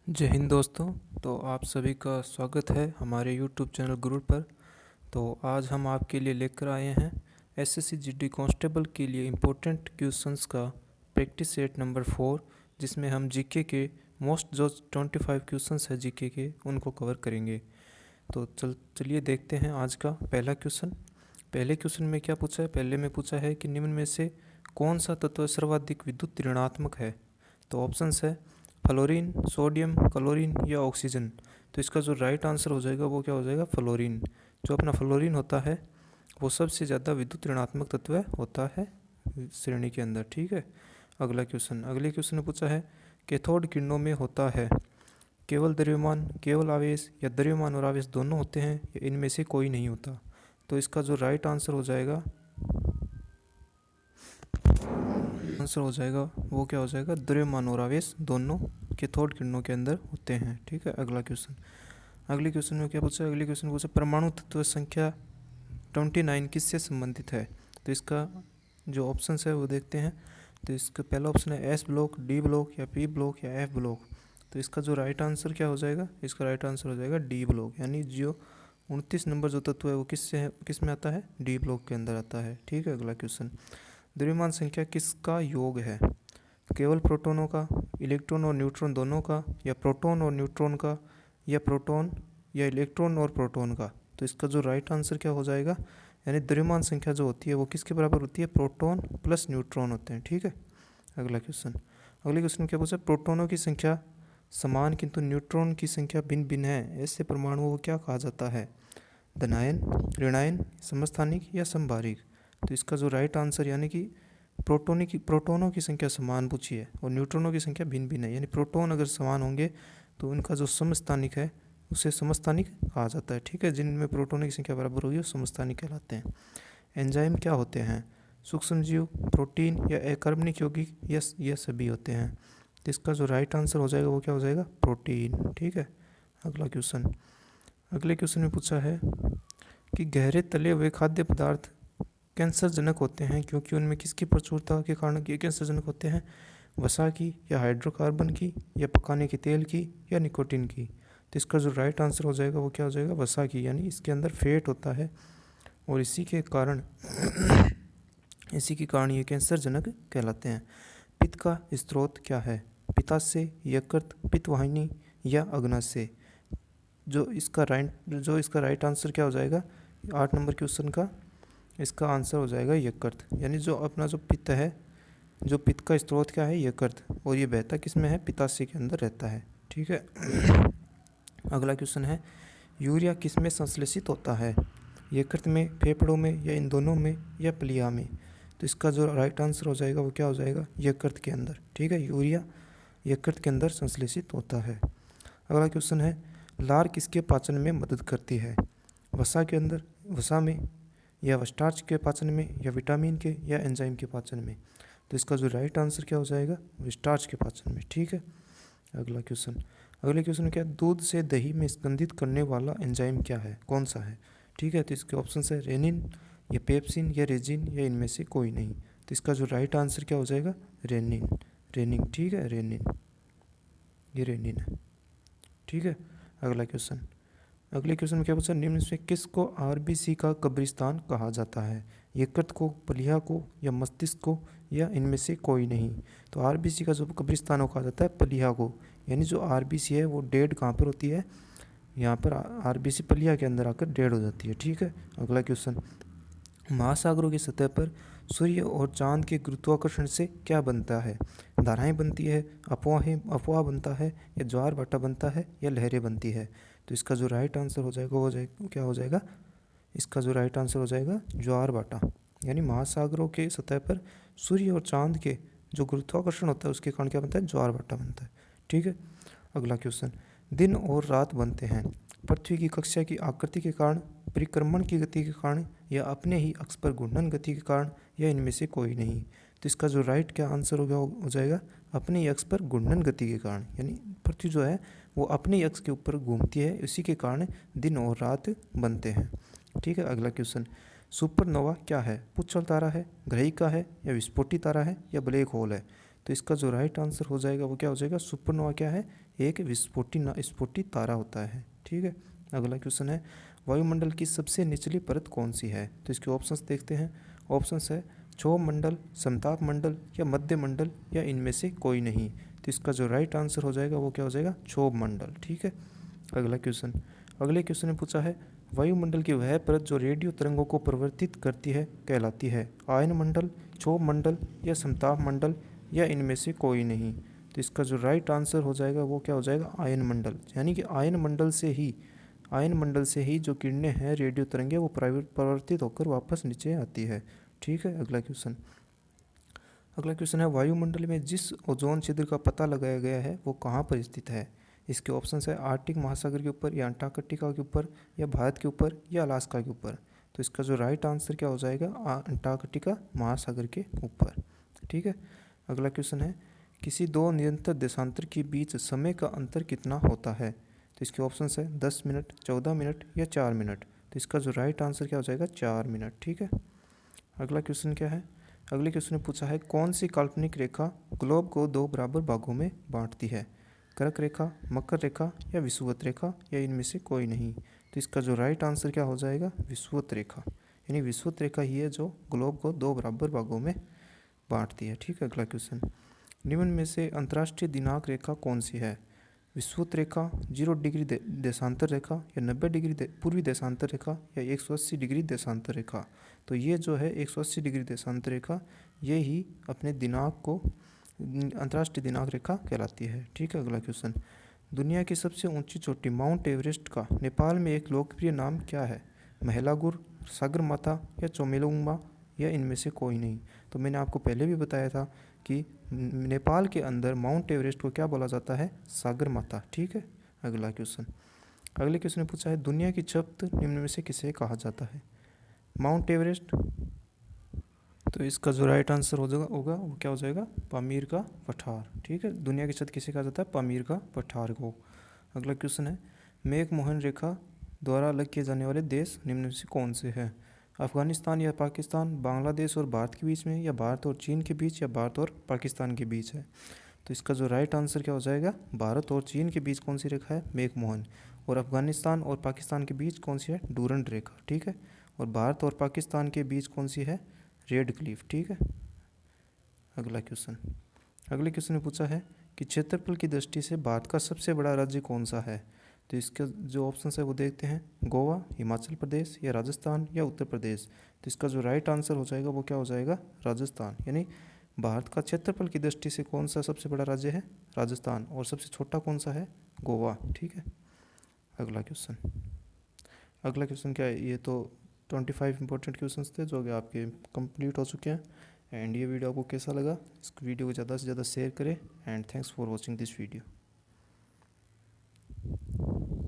जय हिंद दोस्तों। तो आप सभी का स्वागत है हमारे यूट्यूब चैनल गुरुड़ पर। तो आज हम आपके लिए लेकर आए हैं एसएससी जीडी कांस्टेबल के लिए इम्पोर्टेंट क्वेश्चंस का प्रैक्टिस सेट नंबर 4, जिसमें हम जीके के मोस्ट जो 25 क्वेश्चंस है जीके के उनको कवर करेंगे। तो चलिए देखते हैं आज का पहला क्वेश्चन। पहले क्वेश्चन में क्या पूछा है? पहले में पूछा है कि निम्न में से कौन सा तत्व सर्वाधिक विद्युत ऋणात्मक है। तो ऑप्शंस है फ्लोरीन, सोडियम, क्लोरीन या ऑक्सीजन। तो इसका जो राइट आंसर हो जाएगा वो क्या हो जाएगा? फ्लोरीन। जो अपना फ्लोरीन होता है वो सबसे ज़्यादा विद्युत ऋणात्मक तत्व होता है श्रेणी के अंदर। ठीक है। अगले क्वेश्चन में पूछा है कैथोड किरणों में होता है केवल द्रव्यमान, केवल आवेश या द्रव्यमान और आवेश दोनों होते हैं या इनमें से कोई नहीं होता। तो इसका जो राइट आंसर हो जाएगा वो क्या हो जाएगा? द्रव्यमान और आवेश दोनों कैथोड किरणों के अंदर होते हैं। ठीक है। अगले क्वेश्चन में क्या पूछा? अगले क्वेश्चन में पूछा परमाणु तत्व संख्या 29 किससे संबंधित है। तो इसका जो ऑप्शन है वो देखते हैं। तो इसका पहला ऑप्शन है एस ब्लॉक, डी ब्लॉक या पी ब्लॉक या एफ ब्लॉक। तो इसका जो राइट आंसर क्या हो जाएगा? इसका राइट आंसर हो जाएगा डी ब्लॉक। यानी जो 29 नंबर जो तत्व है वो किस में आता है? डी ब्लॉक के अंदर आता है। ठीक है। अगला क्वेश्चन, द्रव्यमान संख्या किसका योग है? केवल प्रोटोनों का, इलेक्ट्रॉन और न्यूट्रॉन दोनों का, या प्रोटॉन और न्यूट्रॉन का, या प्रोटॉन या इलेक्ट्रॉन और प्रोटॉन का। तो इसका जो राइट आंसर क्या हो जाएगा? यानी द्रव्यमान संख्या जो होती है वो किसके बराबर होती है? प्रोटॉन प्लस न्यूट्रॉन होते हैं। ठीक है। अगले क्वेश्चन क्या पूछा? प्रोटोनों की संख्या समान किंतु न्यूट्रॉन की संख्या भिन्न भिन्न है, ऐसे परमाणुओं को क्या कहा जाता है? धनायन, ऋणायन, समस्थानिक या समभारिक। तो इसका जो राइट आंसर यानी कि प्रोटोनों की संख्या समान पूछी है और न्यूट्रॉनों की संख्या भिन्न भिन्न है। यानी प्रोटॉन अगर समान होंगे तो उनका जो समस्थानिक है उसे समस्थानिक कहा जाता है। ठीक है। जिनमें प्रोटोनों की संख्या बराबर होगी वो समस्थानिक कहलाते हैं। एंजाइम क्या होते हैं? सूक्ष्मजीव, प्रोटीन या अकार्बनिक यौगिक या ये सभी होते हैं। तो इसका जो राइट आंसर हो जाएगा वो क्या हो जाएगा? प्रोटीन। ठीक है। अगले क्वेश्चन में पूछा है कि गहरे तले हुए खाद्य पदार्थ कैंसरजनक होते हैं क्योंकि उनमें किसकी प्रचुरता के कारण ये कैंसरजनक होते हैं? वसा की, या हाइड्रोकार्बन की, या पकाने के तेल की, या निकोटीन की। तो इसका जो राइट आंसर हो जाएगा वो क्या हो जाएगा? वसा की। यानी इसके अंदर फैट होता है और इसी के कारण ये कैंसरजनक कहलाते हैं। पित्त का स्रोत क्या है? पित्ताशय, यकृत, पित्तवाहिनी या अग्नाशय। जो इसका राइट आंसर क्या हो जाएगा 8 नंबर क्वेश्चन का? इसका आंसर हो जाएगा यकृत। यानी जो अपना जो पित्त है, जो पित्त का स्रोत क्या है? यकृत। और ये बहता किस में है? पित्ताशय के अंदर रहता है। ठीक है। अगला क्वेश्चन है यूरिया किस में संश्लेषित होता है? यकृत में, फेफड़ों में, या इन दोनों में, या प्लीहा में। तो इसका जो राइट आंसर हो जाएगा वो क्या हो जाएगा? यकृत के अंदर। ठीक है। यूरिया यकृत के अंदर संश्लेषित होता है। अगला क्वेश्चन है लार किसके पाचन में मदद करती है? वसा में, या स्टार्च के पाचन में, या विटामिन के, या एंजाइम के पाचन में। तो इसका जो राइट आंसर क्या हो जाएगा? स्टार्च के पाचन में। ठीक है। अगले क्वेश्चन क्या? दूध से दही में स्कंदित करने वाला एंजाइम क्या है? कौन सा है? ठीक है। तो इसके ऑप्शन है रेनिन, या पेप्सिन, या रेजिन, या इनमें से कोई नहीं। तो इसका जो राइट आंसर क्या हो जाएगा? रेनिन। ठीक है। ये रेनिन है। ठीक है। अगले क्वेश्चन में क्या पूछा? निम्न से किसको आरबीसी का कब्रिस्तान कहा जाता है? यकृत को, प्लीहा को, या मस्तिष्क को, या इनमें से कोई नहीं। तो आरबीसी का जो कब्रिस्तान वो कहा जाता है प्लीहा को। यानी जो आरबीसी है वो डेड कहाँ पर होती है? यहाँ पर आरबीसी प्लीहा के अंदर आकर डेड हो जाती है। ठीक है। अगला क्वेश्चन, महासागरों की सतह पर सूर्य और चांद के गुरुत्वाकर्षण से क्या बनता है? धाराएं बनती है, अफवाह बनता है, या ज्वार भाटा बनता है, या लहरें बनती है। तो इसका जो राइट आंसर हो जाएगा क्या हो जाएगा? इसका जो राइट आंसर हो जाएगा ज्वार भाटा। यानी महासागरों के सतह पर सूर्य और चांद के जो गुरुत्वाकर्षण होता है उसके कारण क्या बनता है? ज्वार भाटा बनता है। ठीक है। अगला क्वेश्चन, दिन और रात बनते हैं पृथ्वी की कक्षा की आकृति के कारण, परिक्रमण की गति के कारण, या अपने ही अक्ष पर घूर्णन गति के कारण, या इनमें से कोई नहीं। तो इसका जो राइट क्या आंसर हो जाएगा? अपने ही अक्ष पर घूर्णन गति के कारण। यानी पृथ्वी जो है वो अपने ही अक्ष के ऊपर घूमती है, इसी के कारण दिन और रात बनते हैं। ठीक है। अगला क्वेश्चन, सुपरनोवा क्या है? पुच्छल तारा है, ग्रहिका है, या विस्फोटी तारा है, या ब्लैक होल है। तो इसका जो राइट आंसर हो जाएगा वो क्या हो जाएगा? सुपरनोवा क्या है? एक विस्फोटी तारा होता है। ठीक है। अगला क्वेश्चन है वायुमंडल की सबसे निचली परत कौन सी है? तो इसके ऑप्शंस देखते हैं। ऑप्शंस है क्षोभ मंडल, समताप मंडल या मध्य मंडल या इनमें से कोई नहीं। तो इसका जो राइट आंसर हो जाएगा वो क्या हो जाएगा? क्षोभ मंडल। ठीक है। अगला क्वेश्चन, अगले क्वेश्चन ने पूछा है वायुमंडल की वह परत जो रेडियो तरंगों को परिवर्तित करती है कहलाती है आयन मंडल, क्षोभ मंडल या समताप मंडल या इनमें से कोई नहीं। तो इसका जो राइट आंसर हो जाएगा वो क्या हो जाएगा? आयन मंडल। यानी कि आयन मंडल से ही जो किरणें हैं रेडियो तरंगें वो परिवर्तित होकर वापस नीचे आती है। ठीक है। अगला क्वेश्चन है वायुमंडल में जिस ओजोन छिद्र का पता लगाया गया है वो कहाँ पर स्थित है? इसके ऑप्शन है आर्कटिक महासागर के ऊपर या अंटार्कटिका के ऊपर या भारत के ऊपर या अलास्का के ऊपर। तो इसका जो राइट आंसर क्या हो जाएगा? अंटार्कटिका महासागर के ऊपर। ठीक है। अगला क्वेश्चन है किसी दो निरंतर देशांतर के बीच समय का अंतर कितना होता है? तो इसके ऑप्शन है 10 मिनट, 14 मिनट या 4 मिनट। तो इसका जो राइट आंसर क्या हो जाएगा? 4 मिनट। ठीक है। अगला क्वेश्चन क्या है? अगले क्वेश्चन ने पूछा है कौन सी काल्पनिक रेखा ग्लोब को दो बराबर भागों में बांटती है? कर्क रेखा, मकर रेखा या विषुवत रेखा या इनमें से कोई नहीं। तो इसका जो राइट आंसर क्या हो जाएगा? विषुवत रेखा। यानी विषुवत रेखा ही है जो ग्लोब को दो बराबर भागों में बांटती है। ठीक है। अगला क्वेश्चन, निम्न में से अंतर्राष्ट्रीय दिनांक रेखा कौन सी है? विषुवत रेखा, 0 डिग्री देशांतर रेखा या 90 डिग्री पूर्वी देशांतर रेखा या 180 डिग्री देशांतर रेखा। तो ये जो है 180 डिग्री देशांतर रेखा ये ही अपने दिनांक को अंतर्राष्ट्रीय दिनांक रेखा कहलाती है। ठीक है। अगला क्वेश्चन, दुनिया की सबसे ऊंची चोटी माउंट एवरेस्ट का नेपाल में एक लोकप्रिय नाम क्या है? मेहलागुर, सागरमाथा या चोमेलुंगमा या इनमें से कोई नहीं। तो मैंने आपको पहले भी बताया था कि नेपाल के अंदर माउंट एवरेस्ट को क्या बोला जाता है? सागरमाथा। ठीक है। अगले क्वेश्चन ने पूछा है दुनिया की छत निम्न में से किसे कहा जाता है? Mount Everest. तो इसका जो राइट आंसर होगा वो क्या हो जाएगा? पामीर का पठार। ठीक है। दुनिया की छत किसे कहा जाता है? पामीर का पठार को। अगला क्वेश्चन है मैकमोहन रेखा द्वारा अलग किए जाने वाले देश निम्न में से कौन से हैं? अफगानिस्तान या पाकिस्तान, बांग्लादेश और भारत के बीच में या भारत और चीन के बीच या भारत और पाकिस्तान के बीच है। तो इसका जो राइट आंसर क्या हो जाएगा? भारत और चीन के बीच कौन सी रेखा है? मैकमोहन। और अफगानिस्तान और पाकिस्तान के बीच कौन सी है? डूरंड रेखा। ठीक है। और भारत और पाकिस्तान के बीच कौन सी है? Red Cliff. ठीक है। अगले क्वेश्चन ने पूछा है कि क्षेत्रफल की दृष्टि से भारत का सबसे बड़ा राज्य कौन सा है? तो इसका जो ऑप्शन है वो देखते हैं गोवा, हिमाचल प्रदेश या राजस्थान या उत्तर प्रदेश। तो इसका जो राइट आंसर हो जाएगा वो क्या हो जाएगा? राजस्थान। यानी भारत का क्षेत्रफल की दृष्टि से कौन सा सबसे बड़ा राज्य है? राजस्थान। और सबसे छोटा कौन सा है? गोवा। ठीक है। अगला क्वेश्चन क्या है? ये तो 25 इंपॉर्टेंट क्वेश्चंस थे जो कि आपके कंप्लीट हो चुके हैं। एंड ये वीडियो आपको कैसा लगा? इस वीडियो को ज़्यादा से ज़्यादा शेयर करें and thanks for watching this video.